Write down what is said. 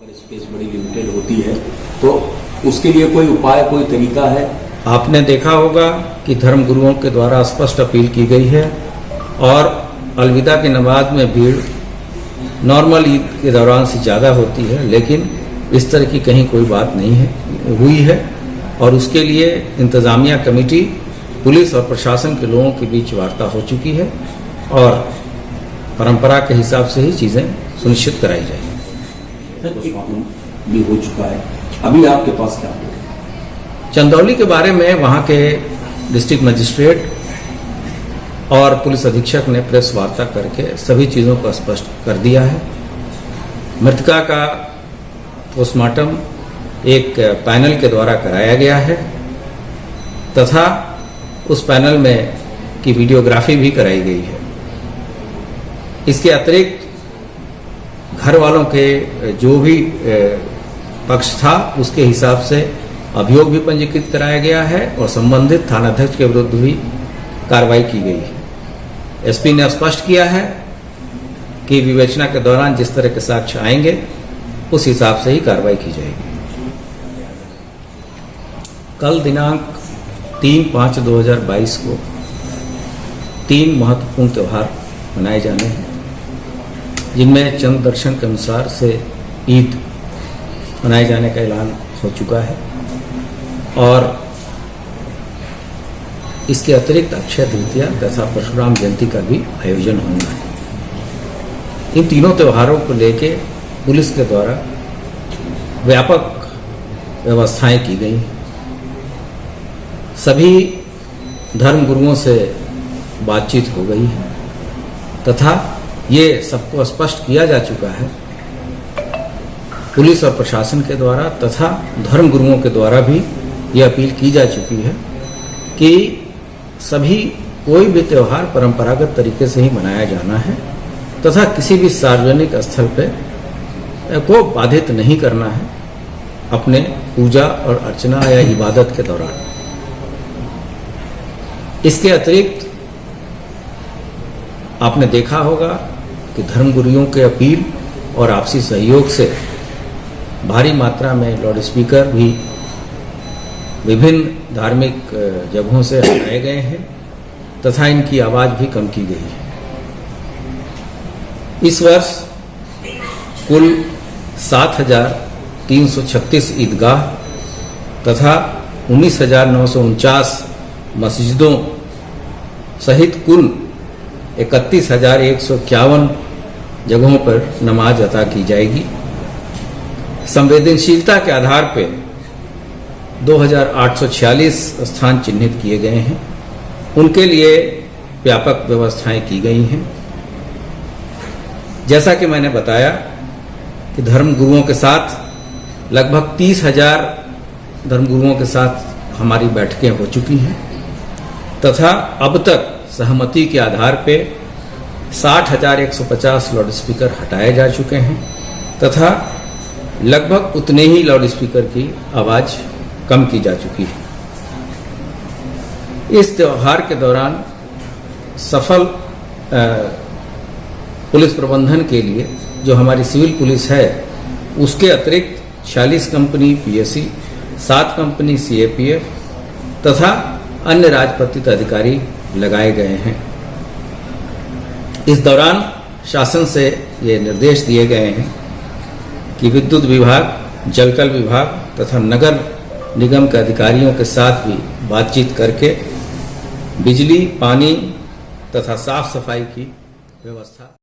अगर स्पेस बड़ी लिमिटेड होती है तो उसके लिए कोई उपाय, कोई तरीका है? आपने देखा होगा कि धर्म गुरुओं के द्वारा स्पष्ट अपील की गई है और अलविदा की नमाज में भीड़ नॉर्मल ईद के दौरान से ज़्यादा होती है, लेकिन इस तरह की कहीं कोई बात नहीं हुई है और उसके लिए इंतज़ामिया कमेटी, पुलिस और प्रशासन के लोगों के बीच वार्ता हो चुकी है और परंपरा के हिसाब से ही चीज़ें सुनिश्चित कराई जाएगी। भी हो चुका है, अभी आपके पास क्या है? चंदौली के बारे में वहाँ के डिस्ट्रिक्ट मजिस्ट्रेट और पुलिस अधीक्षक ने प्रेस वार्ता करके सभी चीज़ों को स्पष्ट कर दिया है। मृतका का पोस्टमार्टम एक पैनल के द्वारा कराया गया है तथा उस पैनल में की वीडियोग्राफी भी कराई गई है। इसके अतिरिक्त घर वालों के जो भी पक्ष था उसके हिसाब से अभियोग भी पंजीकृत कराया गया है और संबंधित थानाध्यक्ष के विरुद्ध भी कार्रवाई की गई है। एसपी ने स्पष्ट किया है कि विवेचना के दौरान जिस तरह के साक्ष्य आएंगे उस हिसाब से ही कार्रवाई की जाएगी। कल दिनांक 3/5/2022 को 3 महत्वपूर्ण त्यौहार मनाए जाने हैं, जिनमें चंद्र दर्शन के अनुसार से ईद मनाए जाने का ऐलान हो चुका है और इसके अतिरिक्त अक्षय तृतीया तथा परशुराम जयंती का भी आयोजन होना है। इन तीनों त्योहारों को लेके पुलिस के द्वारा व्यापक व्यवस्थाएं की गई। सभी धर्म गुरुओं से बातचीत हो गई है तथा ये सबको स्पष्ट किया जा चुका है पुलिस और प्रशासन के द्वारा तथा धर्म गुरुओं के द्वारा भी ये अपील की जा चुकी है कि सभी कोई भी त्यौहार परंपरागत तरीके से ही मनाया जाना है तथा किसी भी सार्वजनिक स्थल पे को बाधित नहीं करना है अपने पूजा और अर्चना या इबादत के दौरान। इसके अतिरिक्त आपने देखा होगा कि धर्म गुरुओं के अपील और आपसी सहयोग से भारी मात्रा में लाउड स्पीकर भी विभिन्न धार्मिक जगहों से हटाए गए हैं तथा इनकी आवाज़ भी कम की गई है। इस वर्ष कुल 7,336 ईदगाह तथा 19,949 मस्जिदों सहित कुल 31,151 जगहों पर नमाज अता की जाएगी। संवेदनशीलता के आधार पर 2,846 स्थान चिन्हित किए गए हैं, उनके लिए व्यापक व्यवस्थाएं की गई हैं। जैसा कि मैंने बताया कि धर्म गुरुओं के साथ लगभग 30,000 धर्म गुरुओं के साथ हमारी बैठकें हो चुकी हैं तथा अब तक सहमति के आधार पे 60,150 लाउड स्पीकर हटाए जा चुके हैं तथा लगभग उतने ही लाउड स्पीकर की आवाज़ कम की जा चुकी है। इस त्यौहार के दौरान सफल पुलिस प्रबंधन के लिए जो हमारी सिविल पुलिस है उसके अतिरिक्त 46 कंपनी पीएससी, 7 कंपनी सीएपीएफ तथा अन्य राजपत्रित अधिकारी लगाए गए हैं। इस दौरान शासन से ये निर्देश दिए गए हैं कि विद्युत विभाग, जलकल विभाग तथा नगर निगम के अधिकारियों के साथ भी बातचीत करके बिजली, पानी तथा साफ सफाई की व्यवस्था